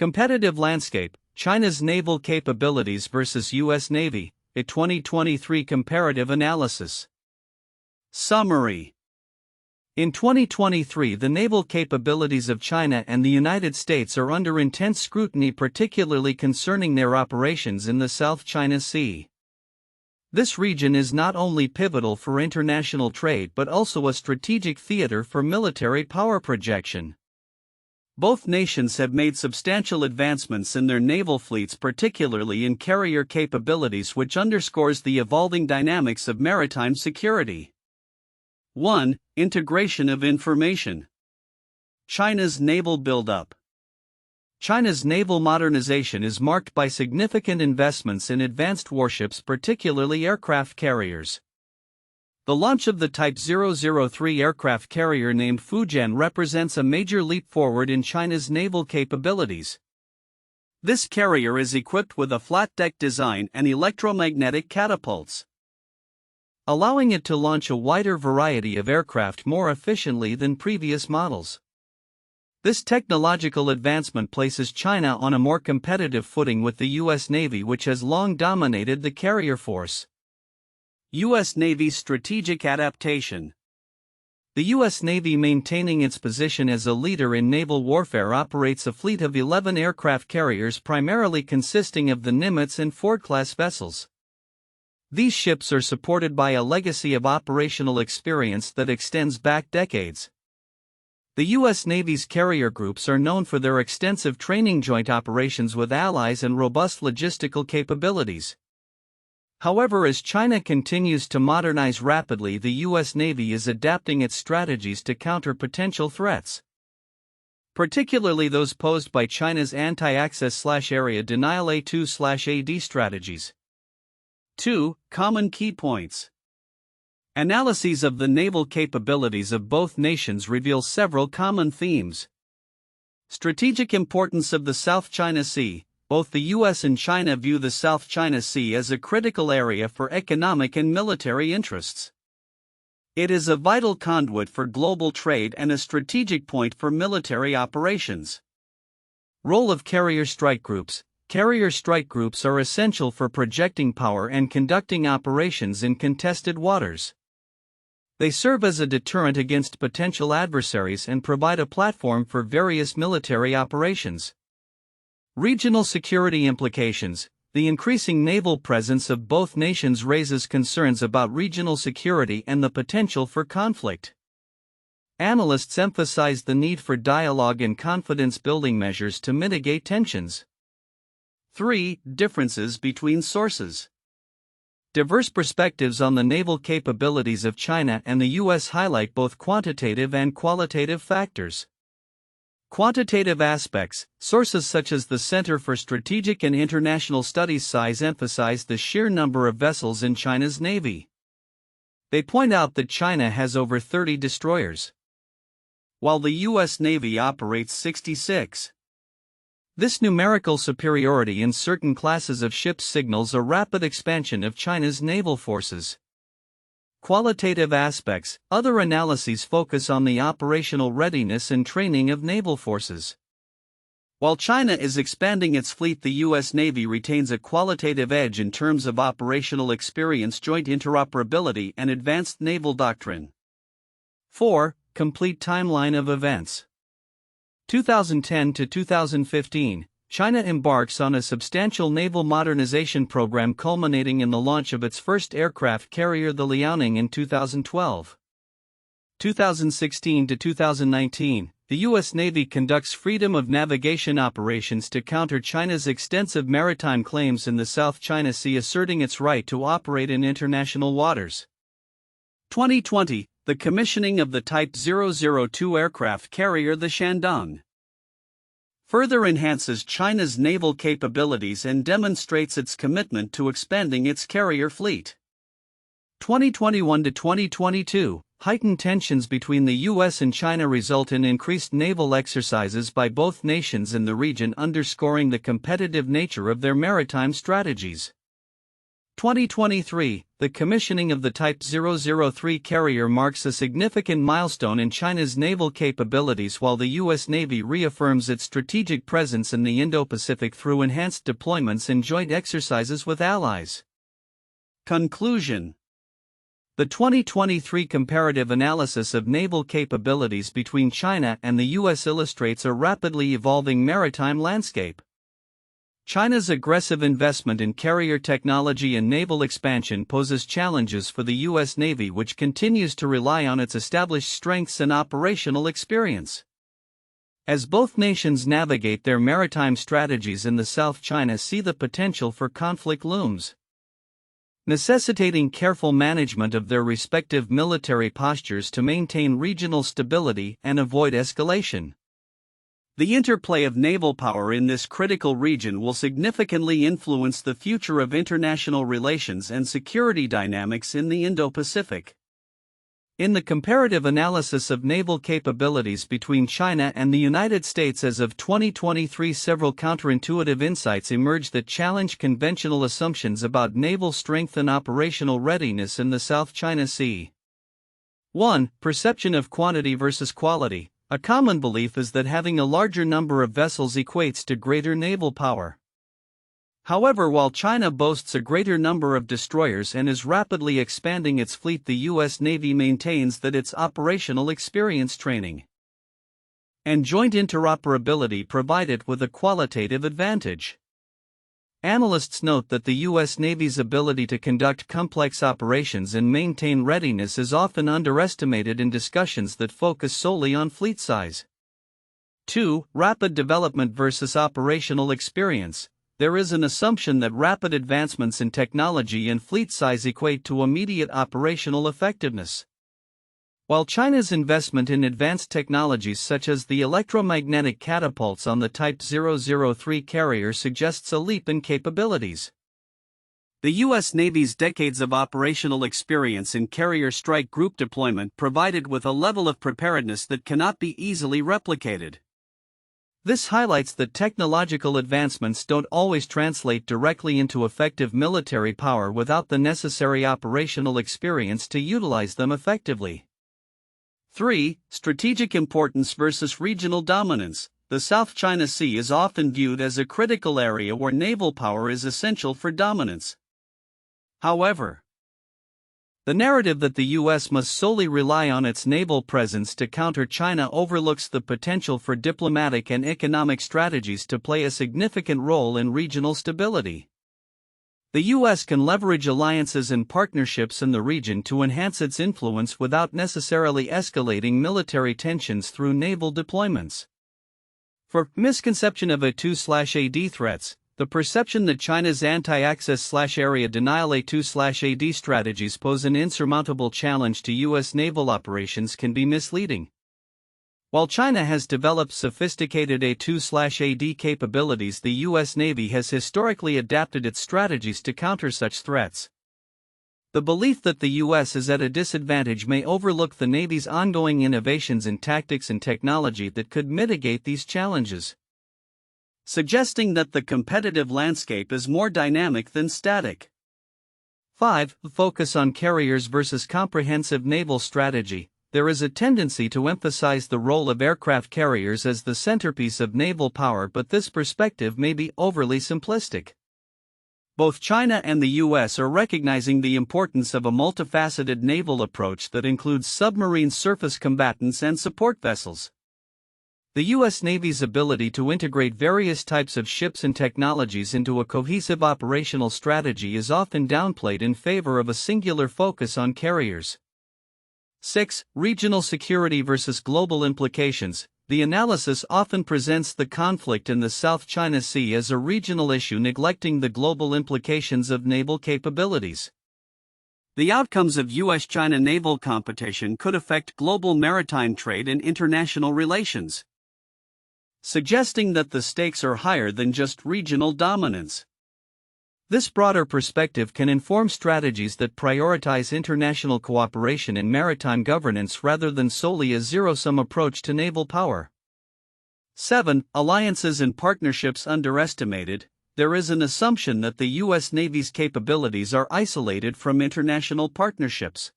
Competitive landscape, China's naval capabilities versus U.S. Navy, a 2023 comparative analysis. Summary. In 2023, the naval capabilities of China and the United States are under intense scrutiny, particularly concerning their operations in the South China Sea. This region is not only pivotal for international trade but also a strategic theater for military power projection. Both nations have made substantial advancements in their naval fleets, particularly in carrier capabilities, which underscores the evolving dynamics of maritime security. 1. Integration of information. China's naval buildup. China's naval modernization is marked by significant investments in advanced warships, particularly aircraft carriers. The launch of the Type 003 aircraft carrier named Fujian represents a major leap forward in China's naval capabilities. This carrier is equipped with a flat-deck design and electromagnetic catapults, allowing it to launch a wider variety of aircraft more efficiently than previous models. This technological advancement places China on a more competitive footing with the U.S. Navy, which has long dominated the carrier force. U.S. Navy's strategic adaptation. The U.S. Navy, maintaining its position as a leader in naval warfare, operates a fleet of 11 aircraft carriers, primarily consisting of the Nimitz and Ford-class vessels. These ships are supported by a legacy of operational experience that extends back decades. The U.S. Navy's carrier groups are known for their extensive training, joint operations with allies, and robust logistical capabilities. However, as China continues to modernize rapidly, the U.S. Navy is adapting its strategies to counter potential threats, particularly those posed by China's anti-access/area denial A2/AD strategies. 2. Common key points. Analyses of the naval capabilities of both nations reveal several common themes. Strategic importance of the South China Sea. Both the U.S. and China view the South China Sea as a critical area for economic and military interests. It is a vital conduit for global trade and a strategic point for military operations. Role of carrier strike groups. Carrier strike groups are essential for projecting power and conducting operations in contested waters. They serve as a deterrent against potential adversaries and provide a platform for various military operations. Regional security implications. The increasing naval presence of both nations raises concerns about regional security and the potential for conflict. Analysts emphasize the need for dialogue and confidence-building measures to mitigate tensions. 3. Differences between sources. Diverse perspectives on the naval capabilities of China and the U.S. highlight both quantitative and qualitative factors. Quantitative aspects. Sources such as the Center for Strategic and International Studies (CSIS) emphasize the sheer number of vessels in China's navy. They point out that China has over 30 destroyers, while the U.S. Navy operates 66. This numerical superiority in certain classes of ships signals a rapid expansion of China's naval forces. Qualitative aspects. Other analyses focus on the operational readiness and training of naval forces. While China is expanding its fleet, the U.S. Navy retains a qualitative edge in terms of operational experience, joint interoperability, and advanced naval doctrine. 4. Complete timeline of events. 2010 to 2015. China embarks on a substantial naval modernization program culminating in the launch of its first aircraft carrier, the Liaoning, in 2012. 2016 to 2019, the U.S. Navy conducts freedom of navigation operations to counter China's extensive maritime claims in the South China Sea, asserting its right to operate in international waters. 2020, the commissioning of the Type 002 aircraft carrier, the Shandong, further enhances China's naval capabilities and demonstrates its commitment to expanding its carrier fleet. 2021 to 2022, heightened tensions between the U.S. and China result in increased naval exercises by both nations in the region, underscoring the competitive nature of their maritime strategies. 2023, the commissioning of the Type 003 carrier marks a significant milestone in China's naval capabilities, while the U.S. Navy reaffirms its strategic presence in the Indo-Pacific through enhanced deployments and joint exercises with allies. Conclusion: the 2023 comparative analysis of naval capabilities between China and the U.S. illustrates a rapidly evolving maritime landscape. China's aggressive investment in carrier technology and naval expansion poses challenges for the U.S. Navy, which continues to rely on its established strengths and operational experience. As both nations navigate their maritime strategies in the South China Sea, the potential for conflict looms, necessitating careful management of their respective military postures to maintain regional stability and avoid escalation. The interplay of naval power in this critical region will significantly influence the future of international relations and security dynamics in the Indo-Pacific. In the comparative analysis of naval capabilities between China and the United States as of 2023, several counterintuitive insights emerge that challenge conventional assumptions about naval strength and operational readiness in the South China Sea. 1. Perception of quantity versus quality. A common belief is that having a larger number of vessels equates to greater naval power. However, while China boasts a greater number of destroyers and is rapidly expanding its fleet, the U.S. Navy maintains that its operational experience, training, and joint interoperability provide it with a qualitative advantage. Analysts note that the U.S. Navy's ability to conduct complex operations and maintain readiness is often underestimated in discussions that focus solely on fleet size. 2. Rapid development versus operational experience. There is an assumption that rapid advancements in technology and fleet size equate to immediate operational effectiveness. While China's investment in advanced technologies such as the electromagnetic catapults on the Type 003 carrier suggests a leap in capabilities, the U.S. Navy's decades of operational experience in carrier strike group deployment provide it with a level of preparedness that cannot be easily replicated. This highlights that technological advancements don't always translate directly into effective military power without the necessary operational experience to utilize them effectively. 3. Strategic importance versus regional dominance. The South China Sea is often viewed as a critical area where naval power is essential for dominance. However, the narrative that the U.S. must solely rely on its naval presence to counter China overlooks the potential for diplomatic and economic strategies to play a significant role in regional stability. The U.S. can leverage alliances and partnerships in the region to enhance its influence without necessarily escalating military tensions through naval deployments. 4. Misconception of A2/AD threats. The perception that China's anti-access/area denial A2/AD strategies pose an insurmountable challenge to U.S. naval operations can be misleading. While China has developed sophisticated A2/AD capabilities, the U.S. Navy has historically adapted its strategies to counter such threats. The belief that the U.S. is at a disadvantage may overlook the Navy's ongoing innovations in tactics and technology that could mitigate these challenges, suggesting that the competitive landscape is more dynamic than static. 5. Focus on carriers versus comprehensive naval strategy. There is a tendency to emphasize the role of aircraft carriers as the centerpiece of naval power, but this perspective may be overly simplistic. Both China and the U.S. are recognizing the importance of a multifaceted naval approach that includes submarine surface combatants and support vessels. The U.S. Navy's ability to integrate various types of ships and technologies into a cohesive operational strategy is often downplayed in favor of a singular focus on carriers. 6. Regional security versus global implications. The analysis often presents the conflict in the South China Sea as a regional issue, neglecting the global implications of naval capabilities. The outcomes of U.S.-China naval competition could affect global maritime trade and international relations, suggesting that the stakes are higher than just regional dominance. This broader perspective can inform strategies that prioritize international cooperation in maritime governance rather than solely a zero-sum approach to naval power. 7. Alliances and partnerships underestimated. there is an assumption that the U.S. Navy's capabilities are isolated from international partnerships.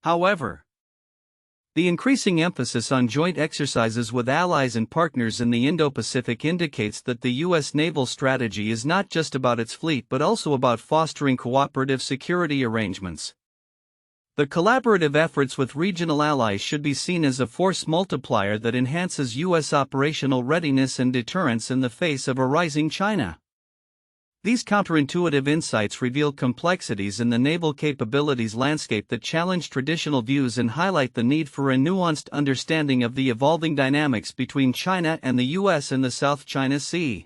However, the increasing emphasis on joint exercises with allies and partners in the Indo-Pacific indicates that the U.S. naval strategy is not just about its fleet but also about fostering cooperative security arrangements. The collaborative efforts with regional allies should be seen as a force multiplier that enhances U.S. operational readiness and deterrence in the face of a rising China. These counterintuitive insights reveal complexities in the naval capabilities landscape that challenge traditional views and highlight the need for a nuanced understanding of the evolving dynamics between China and the U.S. in the South China Sea.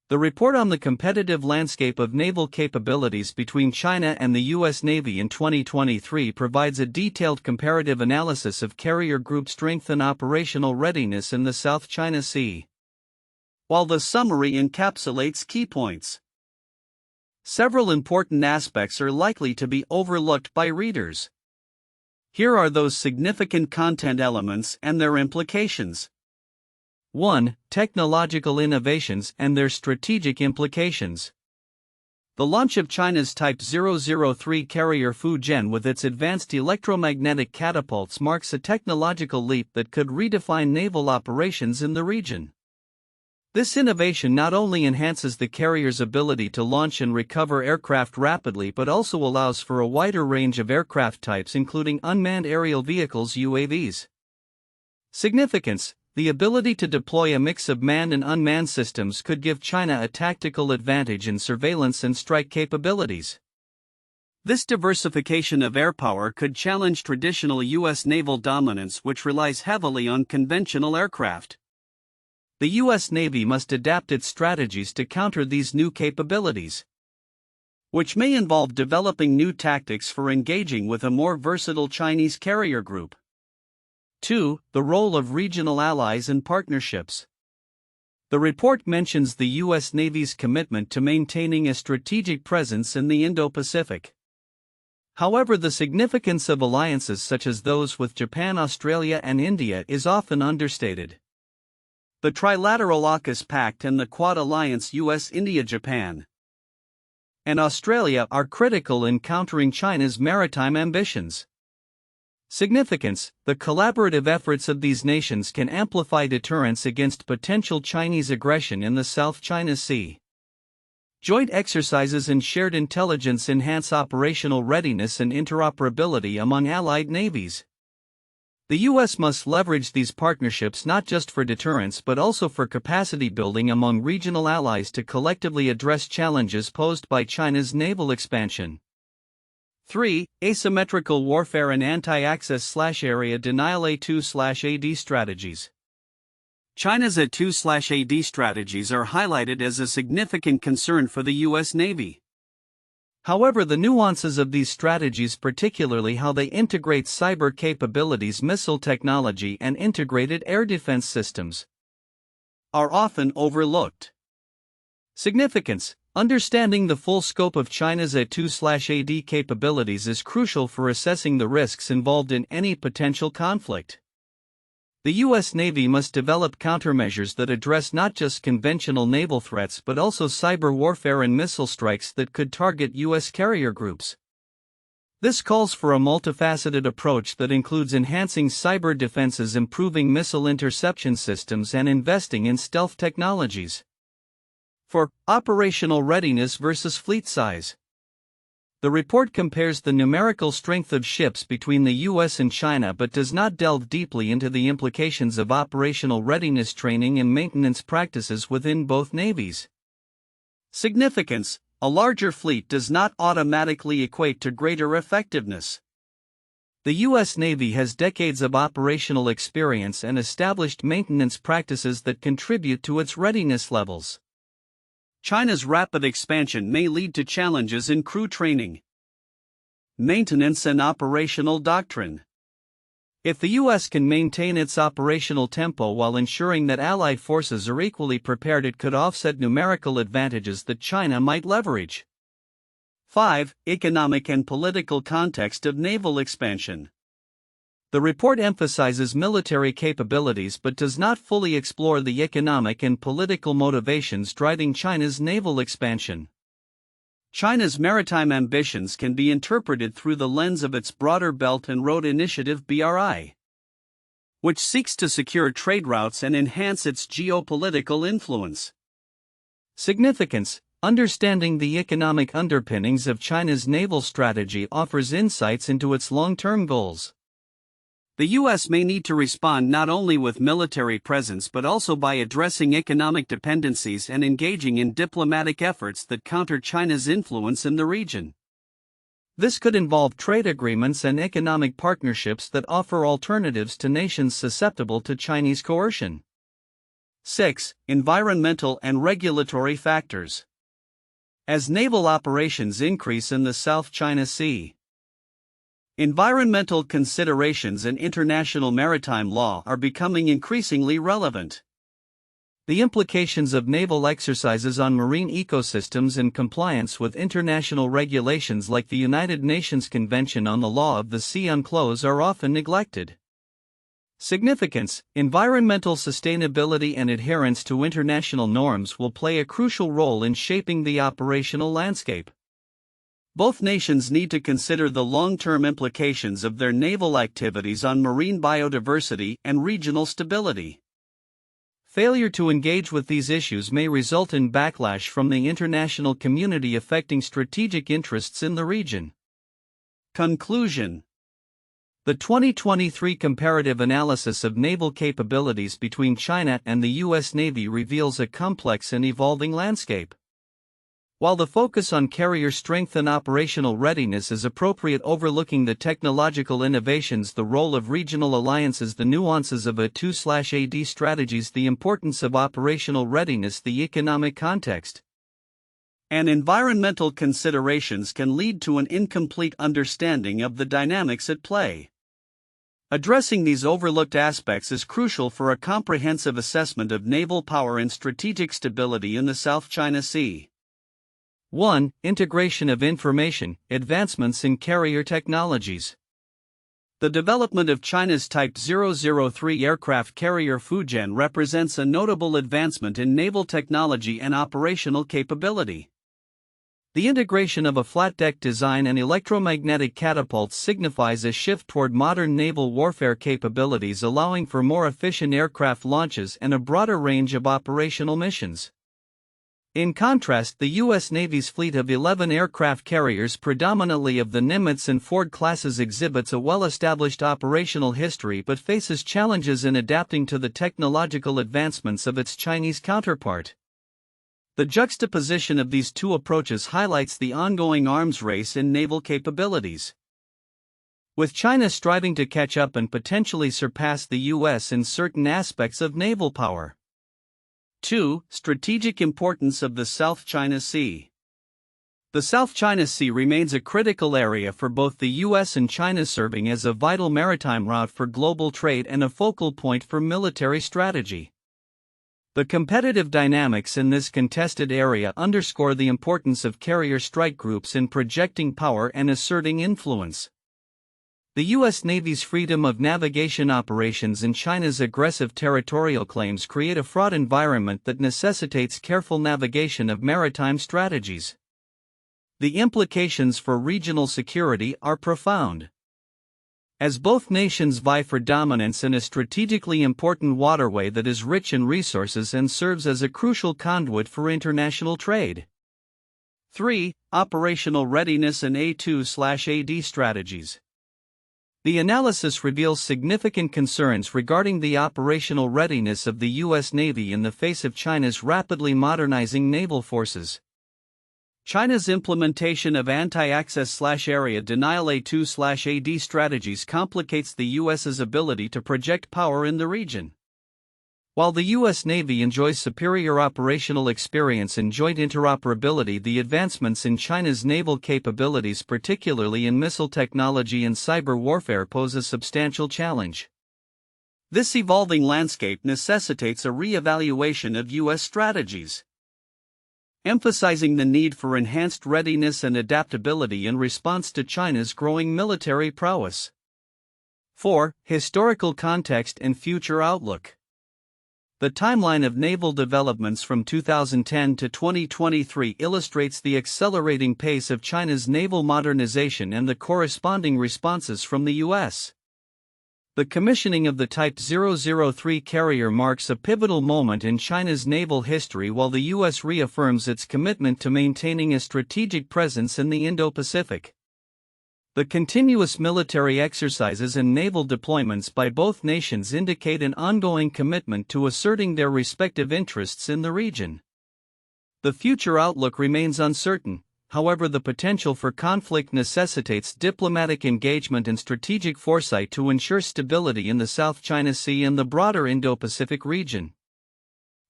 The report on the competitive landscape of naval capabilities between China and the U.S. Navy in 2023 provides a detailed comparative analysis of carrier group strength and operational readiness in the South China Sea. While the summary encapsulates key points, several important aspects are likely to be overlooked by readers. Here are those significant content elements and their implications. 1. Technological innovations and their strategic implications. The launch of China's Type 003 carrier Fujian with its advanced electromagnetic catapults marks a technological leap that could redefine naval operations in the region. This innovation not only enhances the carrier's ability to launch and recover aircraft rapidly but also allows for a wider range of aircraft types including unmanned aerial vehicles (UAVs). Significance: the ability to deploy a mix of manned and unmanned systems could give China a tactical advantage in surveillance and strike capabilities. This diversification of air power could challenge traditional U.S. naval dominance, which relies heavily on conventional aircraft. The U.S. Navy must adapt its strategies to counter these new capabilities, which may involve developing new tactics for engaging with a more versatile Chinese carrier group. 2. The role of regional allies and partnerships. The report mentions the U.S. Navy's commitment to maintaining a strategic presence in the Indo-Pacific. However, the significance of alliances such as those with Japan, Australia, and India is often understated. The Trilateral AUKUS Pact and the Quad Alliance US, India, Japan, and Australia are critical in countering China's maritime ambitions. Significance: the collaborative efforts of these nations can amplify deterrence against potential Chinese aggression in the South China Sea. Joint exercises and shared intelligence enhance operational readiness and interoperability among allied navies. The U.S. must leverage these partnerships not just for deterrence but also for capacity building among regional allies to collectively address challenges posed by China's naval expansion. 3. Asymmetrical warfare and anti-access/area denial A2/AD strategies. China's A2/AD strategies are highlighted as a significant concern for the U.S. Navy. However, the nuances of these strategies, particularly how they integrate cyber capabilities, missile technology, and integrated air defense systems, are often overlooked. Significance: understanding the full scope of China's A2/AD capabilities is crucial for assessing the risks involved in any potential conflict. The U.S. Navy must develop countermeasures that address not just conventional naval threats but also cyber warfare and missile strikes that could target U.S. carrier groups. This calls for a multifaceted approach that includes enhancing cyber defenses, improving missile interception systems, and investing in stealth technologies. 4. Operational readiness versus fleet size. The report compares the numerical strength of ships between the U.S. and China but does not delve deeply into the implications of operational readiness training and maintenance practices within both navies. Significance: a larger fleet does not automatically equate to greater effectiveness. The U.S. Navy has decades of operational experience and established maintenance practices that contribute to its readiness levels. China's rapid expansion may lead to challenges in crew training, maintenance, and operational doctrine. If the U.S. can maintain its operational tempo while ensuring that allied forces are equally prepared, it could offset numerical advantages that China might leverage. 5. Economic and political context of naval expansion. The report emphasizes military capabilities but does not fully explore the economic and political motivations driving China's naval expansion. China's maritime ambitions can be interpreted through the lens of its broader Belt and Road Initiative (BRI), which seeks to secure trade routes and enhance its geopolitical influence. Significance: understanding the economic underpinnings of China's naval strategy offers insights into its long-term goals. The U.S. may need to respond not only with military presence but also by addressing economic dependencies and engaging in diplomatic efforts that counter China's influence in the region. This could involve trade agreements and economic partnerships that offer alternatives to nations susceptible to Chinese coercion. 6. Environmental and regulatory factors. As naval operations increase in the South China Sea, environmental considerations and international maritime law are becoming increasingly relevant. The implications of naval exercises on marine ecosystems and compliance with international regulations like the United Nations Convention on the Law of the Sea UNCLOS are often neglected. Significance: environmental sustainability and adherence to international norms will play a crucial role in shaping the operational landscape. Both nations need to consider the long-term implications of their naval activities on marine biodiversity and regional stability. Failure to engage with these issues may result in backlash from the international community affecting strategic interests in the region. Conclusion: the 2023 comparative analysis of naval capabilities between China and the U.S. Navy reveals a complex and evolving landscape. While the focus on carrier strength and operational readiness is appropriate, overlooking the technological innovations, the role of regional alliances, the nuances of A2/AD strategies, the importance of operational readiness, the economic context, and environmental considerations can lead to an incomplete understanding of the dynamics at play. Addressing these overlooked aspects is crucial for a comprehensive assessment of naval power and strategic stability in the South China Sea. 1. Integration of information, advancements in carrier technologies. The development of China's Type 003 aircraft carrier Fujian represents a notable advancement in naval technology and operational capability. The integration of a flat-deck design and electromagnetic catapults signifies a shift toward modern naval warfare capabilities, allowing for more efficient aircraft launches and a broader range of operational missions. In contrast, the U.S. Navy's fleet of 11 aircraft carriers, predominantly of the Nimitz and Ford classes, exhibits a well-established operational history but faces challenges in adapting to the technological advancements of its Chinese counterpart. The juxtaposition of these two approaches highlights the ongoing arms race in naval capabilities, with China striving to catch up and potentially surpass the U.S. in certain aspects of naval power. 2. Strategic importance of the South China Sea. The South China Sea remains a critical area for both the U.S. and China, serving as a vital maritime route for global trade and a focal point for military strategy. The competitive dynamics in this contested area underscore the importance of carrier strike groups in projecting power and asserting influence. The U.S. Navy's freedom of navigation operations and China's aggressive territorial claims create a fraught environment that necessitates careful navigation of maritime strategies. The implications for regional security are profound. As both nations vie for dominance in a strategically important waterway that is rich in resources and serves as a crucial conduit for international trade. 3. Operational readiness and A2/AD strategies. The analysis reveals significant concerns regarding the operational readiness of the U.S. Navy in the face of China's rapidly modernizing naval forces. China's implementation of anti-access/area denial A2/AD strategies complicates the U.S.'s ability to project power in the region. While the U.S. Navy enjoys superior operational experience and joint interoperability, the advancements in China's naval capabilities, particularly in missile technology and cyber warfare, pose a substantial challenge. This evolving landscape necessitates a re-evaluation of U.S. strategies, emphasizing the need for enhanced readiness and adaptability in response to China's growing military prowess. 4. Historical context and future outlook. The timeline of naval developments from 2010 to 2023 illustrates the accelerating pace of China's naval modernization and the corresponding responses from the U.S. The commissioning of the Type 003 carrier marks a pivotal moment in China's naval history, while the U.S. reaffirms its commitment to maintaining a strategic presence in the Indo-Pacific. The continuous military exercises and naval deployments by both nations indicate an ongoing commitment to asserting their respective interests in the region. The future outlook remains uncertain, however, the potential for conflict necessitates diplomatic engagement and strategic foresight to ensure stability in the South China Sea and the broader Indo-Pacific region.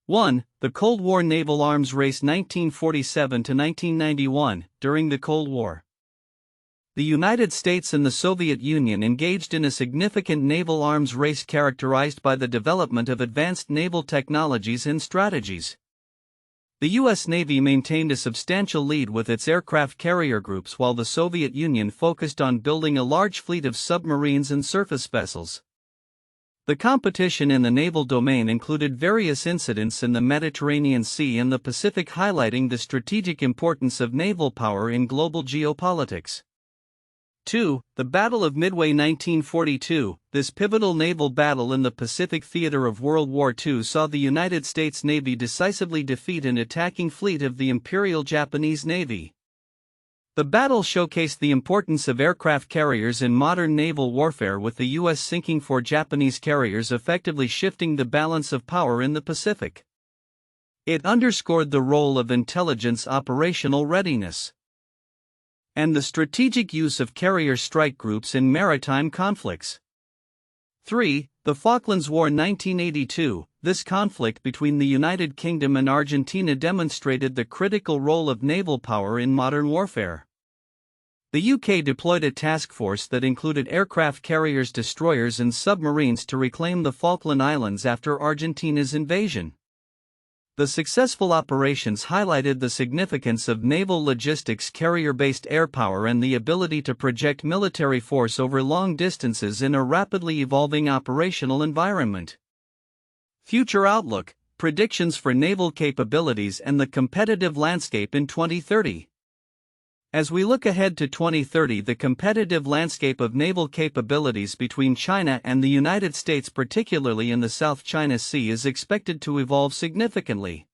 1. The Cold War Naval Arms Race 1947 to 1991. During the Cold War, the United States and the Soviet Union engaged in a significant naval arms race characterized by the development of advanced naval technologies and strategies. The U.S. Navy maintained a substantial lead with its aircraft carrier groups, while the Soviet Union focused on building a large fleet of submarines and surface vessels. The competition in the naval domain included various incidents in the Mediterranean Sea and the Pacific, highlighting the strategic importance of naval power in global geopolitics. 2. The Battle of Midway 1942. This pivotal naval battle in the Pacific theater of World War II saw the United States Navy decisively defeat an attacking fleet of the Imperial Japanese Navy. The battle showcased the importance of aircraft carriers in modern naval warfare, with the U.S. sinking 4 Japanese carriers, effectively shifting the balance of power in the Pacific. It underscored the role of intelligence, operational readiness, and the strategic use of carrier strike groups in maritime conflicts. 3. The Falklands War 1982. This conflict between the United Kingdom and Argentina demonstrated the critical role of naval power in modern warfare. The UK deployed a task force that included aircraft carriers, destroyers, and submarines to reclaim the Falkland Islands after Argentina's invasion. The successful operations highlighted the significance of naval logistics, carrier-based air power, and the ability to project military force over long distances in a rapidly evolving operational environment. Future outlook, predictions for naval capabilities and the competitive landscape in 2030. As we look ahead to 2030, the competitive landscape of naval capabilities between China and the United States, particularly in the South China Sea, is expected to evolve significantly.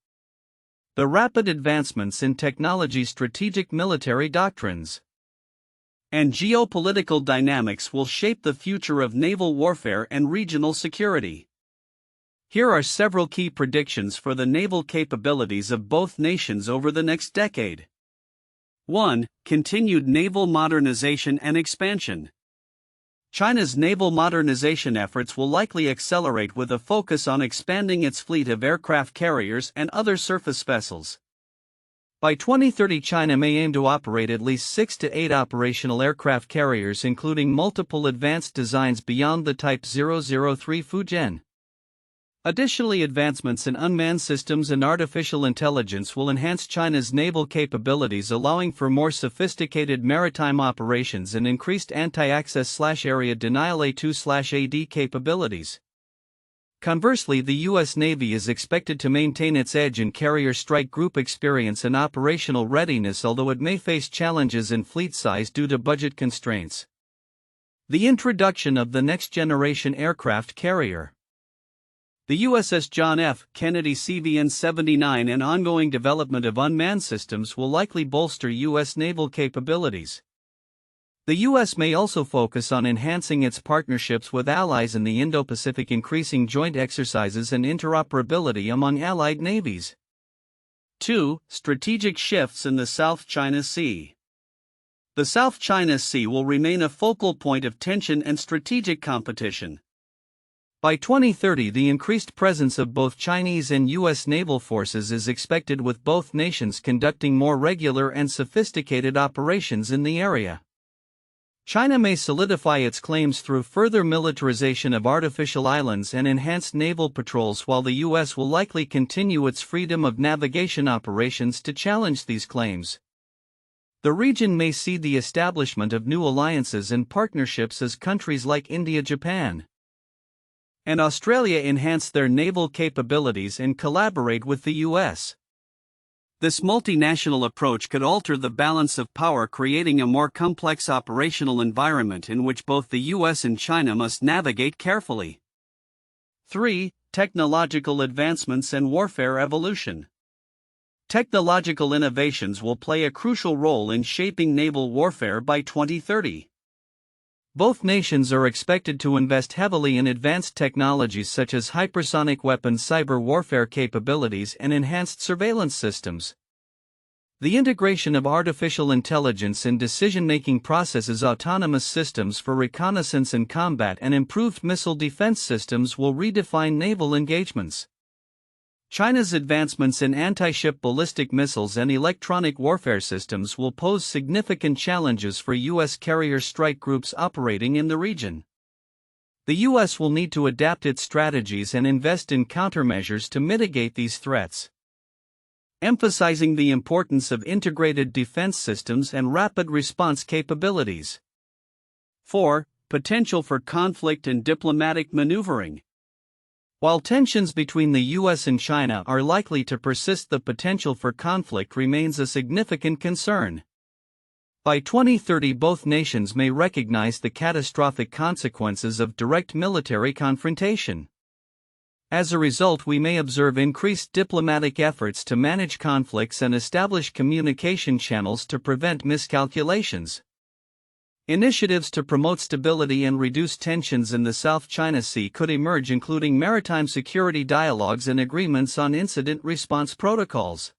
The rapid advancements in technology, strategic military doctrines, and geopolitical dynamics will shape the future of naval warfare and regional security. Here are several key predictions for the naval capabilities of both nations over the next decade. 1. Continued naval modernization and expansion. China's naval modernization efforts will likely accelerate, with a focus on expanding its fleet of aircraft carriers and other surface vessels. By 2030, China may aim to operate at least 6 to 8 operational aircraft carriers, including multiple advanced designs beyond the Type 003 Fujian. Additionally, advancements in unmanned systems and artificial intelligence will enhance China's naval capabilities, allowing for more sophisticated maritime operations and increased anti-access/area denial A2/AD capabilities. Conversely, the U.S. Navy is expected to maintain its edge in carrier strike group experience and operational readiness, although it may face challenges in fleet size due to budget constraints. The introduction of the next-generation aircraft carrier, the USS John F. Kennedy CVN-79, and ongoing development of unmanned systems will likely bolster U.S. naval capabilities. The U.S. may also focus on enhancing its partnerships with allies in the Indo-Pacific, increasing joint exercises and interoperability among allied navies. 2. Strategic shifts in the South China Sea. The South China Sea will remain a focal point of tension and strategic competition. By 2030, the increased presence of both Chinese and U.S. naval forces is expected, with both nations conducting more regular and sophisticated operations in the area. China may solidify its claims through further militarization of artificial islands and enhanced naval patrols, while the U.S. will likely continue its freedom of navigation operations to challenge these claims. The region may see the establishment of new alliances and partnerships as countries like India, Japan, and Australia enhance their naval capabilities and collaborate with the US. This multinational approach could alter the balance of power, creating a more complex operational environment in which both the US and China must navigate carefully. 3. Technological advancements and warfare evolution. Technological innovations will play a crucial role in shaping naval warfare by 2030. Both nations are expected to invest heavily in advanced technologies such as hypersonic weapons, cyber warfare capabilities, and enhanced surveillance systems. The integration of artificial intelligence in decision-making processes, autonomous systems for reconnaissance and combat, and improved missile defense systems will redefine naval engagements. China's advancements in anti-ship ballistic missiles and electronic warfare systems will pose significant challenges for U.S. carrier strike groups operating in the region. The U.S. will need to adapt its strategies and invest in countermeasures to mitigate these threats, emphasizing the importance of integrated defense systems and rapid response capabilities. 4. Potential for conflict and diplomatic maneuvering. While tensions between the US and China are likely to persist, the potential for conflict remains a significant concern. By 2030, both nations may recognize the catastrophic consequences of direct military confrontation. As a result, we may observe increased diplomatic efforts to manage conflicts and establish communication channels to prevent miscalculations. Initiatives to promote stability and reduce tensions in the South China Sea could emerge, including maritime security dialogues and agreements on incident response protocols.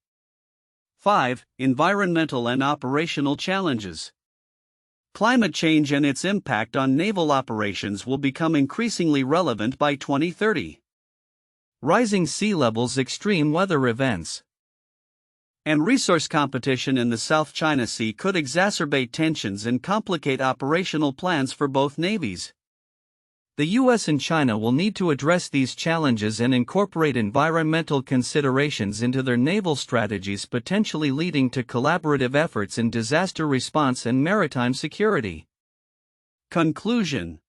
5. Environmental and operational challenges. Climate change and its impact on naval operations will become increasingly relevant by 2030. Rising sea levels, extreme weather events, and resource competition in the South China Sea could exacerbate tensions and complicate operational plans for both navies. The US and China will need to address these challenges and incorporate environmental considerations into their naval strategies, potentially leading to collaborative efforts in disaster response and maritime security. Conclusion.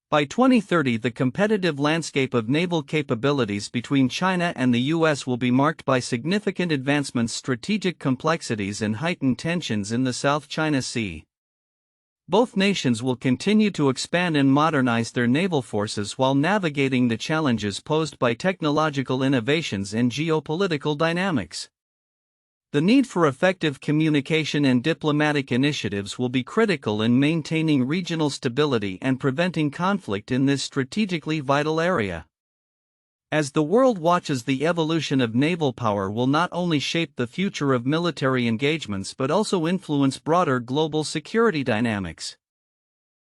By 2030, the competitive landscape of naval capabilities between China and the US will be marked by significant advancements, strategic complexities, and heightened tensions in the South China Sea. Both nations will continue to expand and modernize their naval forces while navigating the challenges posed by technological innovations and geopolitical dynamics. The need for effective communication and diplomatic initiatives will be critical in maintaining regional stability and preventing conflict in this strategically vital area. As the world watches, the evolution of naval power will not only shape the future of military engagements but also influence broader global security dynamics.